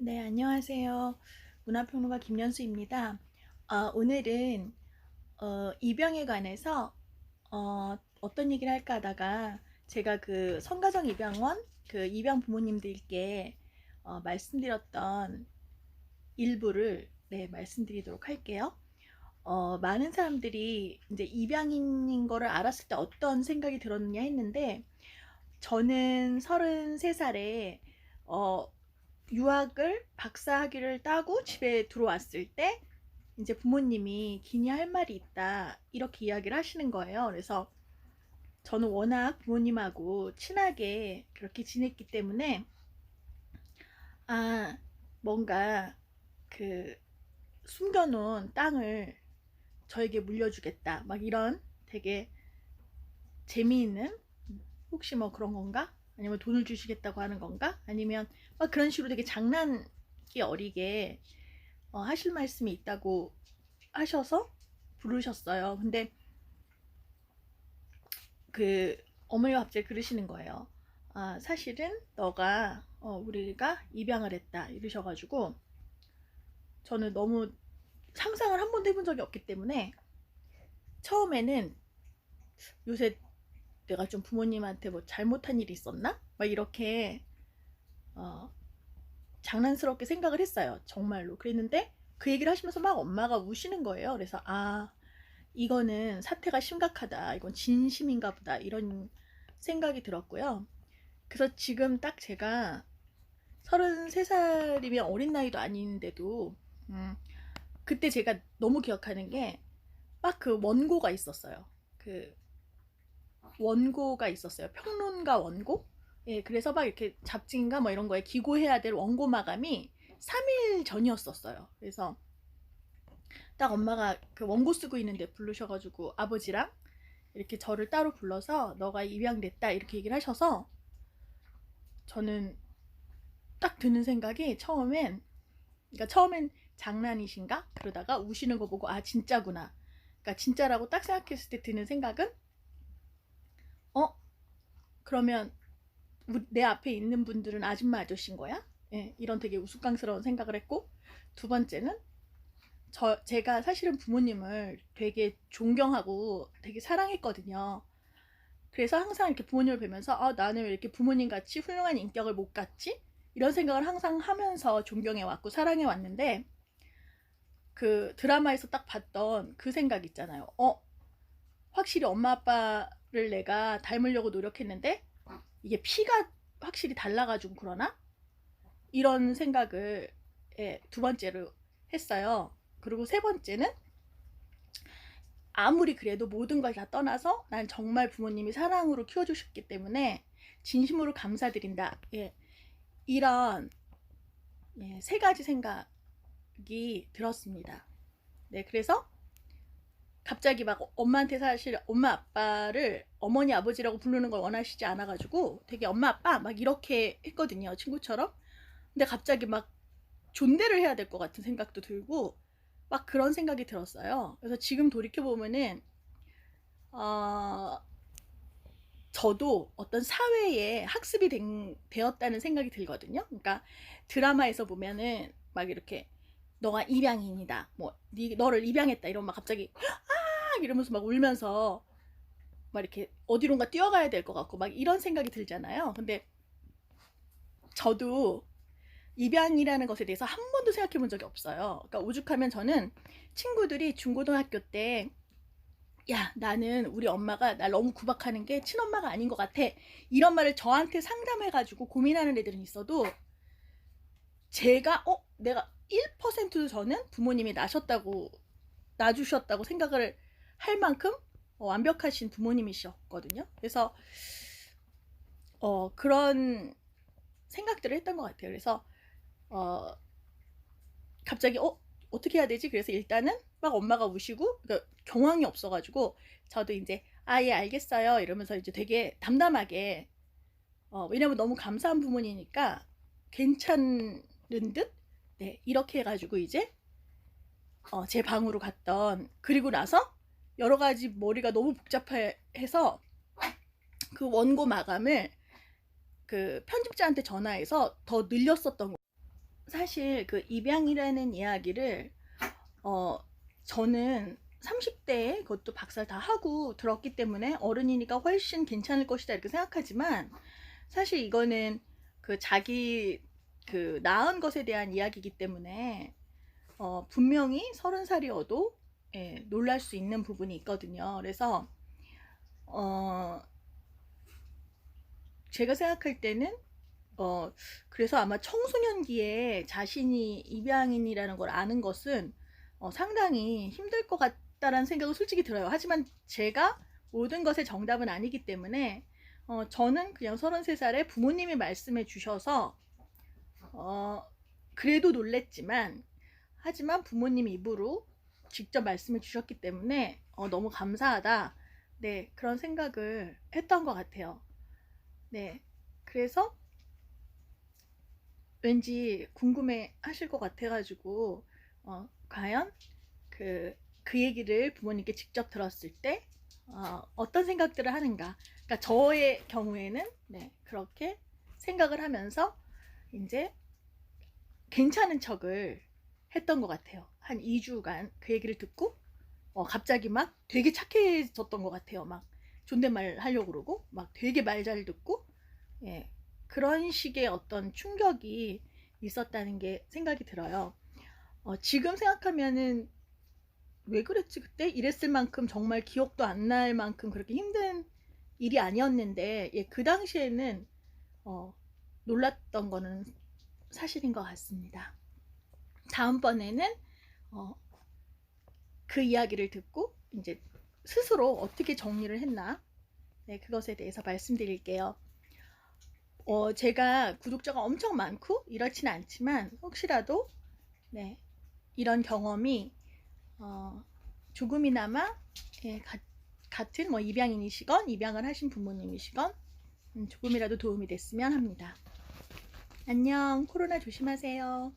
네, 안녕하세요. 문화평론가 김연수입니다. 오늘은 입양에 관해서 어떤 얘기를 할까 하다가 제가 그 성가정 입양원 그 입양 부모님들께 말씀드렸던 일부를 말씀드리도록 할게요. 많은 사람들이 이제 입양인인 거를 알았을 때 어떤 생각이 들었느냐 했는데, 저는 33살에 유학을 박사학위를 따고 집에 들어왔을 때 이제 부모님이 기니 할 말이 있다 이렇게 이야기를 하시는 거예요. 그래서 저는 워낙 부모님하고 친하게 그렇게 지냈기 때문에 아 뭔가 그 숨겨놓은 땅을 저에게 물려주겠다 막 이런 되게 재미있는, 혹시 뭐 그런 건가? 아니면 돈을 주시겠다고 하는 건가? 아니면 막 그런 식으로 되게 장난기 어리게 하실 말씀이 있다고 하셔서 부르셨어요. 근데 그 어머니가 갑자기 그러시는 거예요. 사실은 너가 우리가 입양을 했다 이러셔가지고, 저는 너무 상상을 한 번도 해본 적이 없기 때문에 처음에는 요새 내가 좀 부모님한테 뭐 잘못한 일이 있었나? 막 이렇게 어, 장난스럽게 생각을 했어요. 정말로. 그랬는데 그 얘기를 하시면서 막 엄마가 우시는 거예요. 그래서 이거는 사태가 심각하다. 이건 진심인가 보다. 이런 생각이 들었고요. 그래서 지금 딱 제가 33살이면 어린 나이도 아닌데도 그때 제가 너무 기억하는 게 막 그 원고가 있었어요. 그 원고가 있었어요. 평론가 원고? 예, 그래서 막 이렇게 잡지인가 뭐 이런 거에 기고해야 될 원고 마감이 3일 전이었었어요. 그래서 딱 엄마가 그 원고 쓰고 있는데 부르셔가지고 아버지랑 이렇게 저를 따로 불러서 너가 입양됐다 이렇게 얘기를 하셔서, 저는 딱 드는 생각이 처음엔 장난이신가? 그러다가 우시는 거 보고 진짜구나. 그러니까 진짜라고 딱 생각했을 때 드는 생각은 어? 그러면 내 앞에 있는 분들은 아줌마 아저씨인 거야? 예, 이런 되게 우스꽝스러운 생각을 했고, 두 번째는 제가 사실은 부모님을 되게 존경하고 되게 사랑했거든요. 그래서 항상 이렇게 부모님을 뵈면서 나는 왜 이렇게 부모님 같이 훌륭한 인격을 못 갖지? 이런 생각을 항상 하면서 존경해 왔고 사랑해 왔는데, 그 드라마에서 딱 봤던 그 생각 있잖아요. 확실히 엄마 아빠를 내가 닮으려고 노력했는데 이게 피가 확실히 달라가지고 그러나? 이런 생각을 두 번째로 했어요. 그리고 세 번째는 아무리 그래도 모든 걸 다 떠나서 난 정말 부모님이 사랑으로 키워주셨기 때문에 진심으로 감사드린다. 이런 세 가지 생각이 들었습니다. 네, 그래서 갑자기 막 엄마한테 사실 엄마 아빠를 어머니 아버지라고 부르는 걸 원하시지 않아가지고 되게 엄마 아빠 막 이렇게 했거든요, 친구처럼. 근데 갑자기 막 존대를 해야 될 것 같은 생각도 들고 막 그런 생각이 들었어요. 그래서 지금 돌이켜보면은 저도 어떤 사회에 학습이 되었다는 생각이 들거든요. 그러니까 드라마에서 보면은 막 이렇게 너가 입양인이다, 뭐 너를 입양했다 이러면 막 갑자기 이러면서 막 울면서 막 이렇게 어디론가 뛰어가야 될 것 같고 막 이런 생각이 들잖아요. 근데 저도 입양이라는 것에 대해서 한 번도 생각해 본 적이 없어요. 그러니까 오죽하면 저는 친구들이 중고등학교 때 야, 나는 우리 엄마가 날 너무 구박하는 게 친엄마가 아닌 것 같아, 이런 말을 저한테 상담해가지고 고민하는 애들은 있어도, 제가 내가 1%도 저는 부모님이 낳아주셨다고 생각을 할 만큼 완벽하신 부모님이셨거든요. 그래서 그런 생각들을 했던 것 같아요. 그래서 갑자기 어떻게 해야 되지? 그래서 일단은 막 엄마가 우시고, 그러니까 경황이 없어가지고 저도 이제 예 알겠어요 이러면서 이제 되게 담담하게, 왜냐면 너무 감사한 부모니까 괜찮은 듯, 네, 이렇게 해가지고 이제 제 방으로 갔던, 그리고 나서 여러 가지 머리가 너무 복잡해서 그 원고 마감을 그 편집자한테 전화해서 더 늘렸었던 거. 사실 그 입양이라는 이야기를 저는 30대에 그것도 박사를 다 하고 들었기 때문에 어른이니까 훨씬 괜찮을 것이다 이렇게 생각하지만, 사실 이거는 그 자기 그 낳은 것에 대한 이야기이기 때문에 분명히 30살이어도 예, 놀랄 수 있는 부분이 있거든요. 그래서 제가 생각할 때는 그래서 아마 청소년기에 자신이 입양인이라는 걸 아는 것은 상당히 힘들 것 같다라는 생각은 솔직히 들어요. 하지만 제가 모든 것의 정답은 아니기 때문에 저는 그냥 33살에 부모님이 말씀해 주셔서 그래도 놀랬지만, 하지만 부모님 입으로 직접 말씀해 주셨기 때문에 너무 감사하다. 네, 그런 생각을 했던 것 같아요. 네, 그래서 왠지 궁금해 하실 것 같아가지고, 과연 그 얘기를 부모님께 직접 들었을 때, 어떤 생각들을 하는가. 그러니까 저의 경우에는, 네, 그렇게 생각을 하면서, 이제 괜찮은 척을 했던 것 같아요. 한 2주간 그 얘기를 듣고, 갑자기 막 되게 착해졌던 것 같아요. 막 존댓말 하려고 그러고, 막 되게 말 잘 듣고, 예, 그런 식의 어떤 충격이 있었다는 게 생각이 들어요. 지금 생각하면은 왜 그랬지 그때? 이랬을 만큼 정말 기억도 안 날 만큼 그렇게 힘든 일이 아니었는데, 예, 그 당시에는 놀랐던 거는 사실인 것 같습니다. 다음번에는 어, 그 이야기를 듣고 이제 스스로 어떻게 정리를 했나, 네, 그것에 대해서 말씀드릴게요. 제가 구독자가 엄청 많고 이렇지는 않지만 혹시라도 네, 이런 경험이 조금이나마 예, 같은 뭐 입양인이시건 입양을 하신 부모님이시건 조금이라도 도움이 됐으면 합니다. 안녕. 코로나 조심하세요.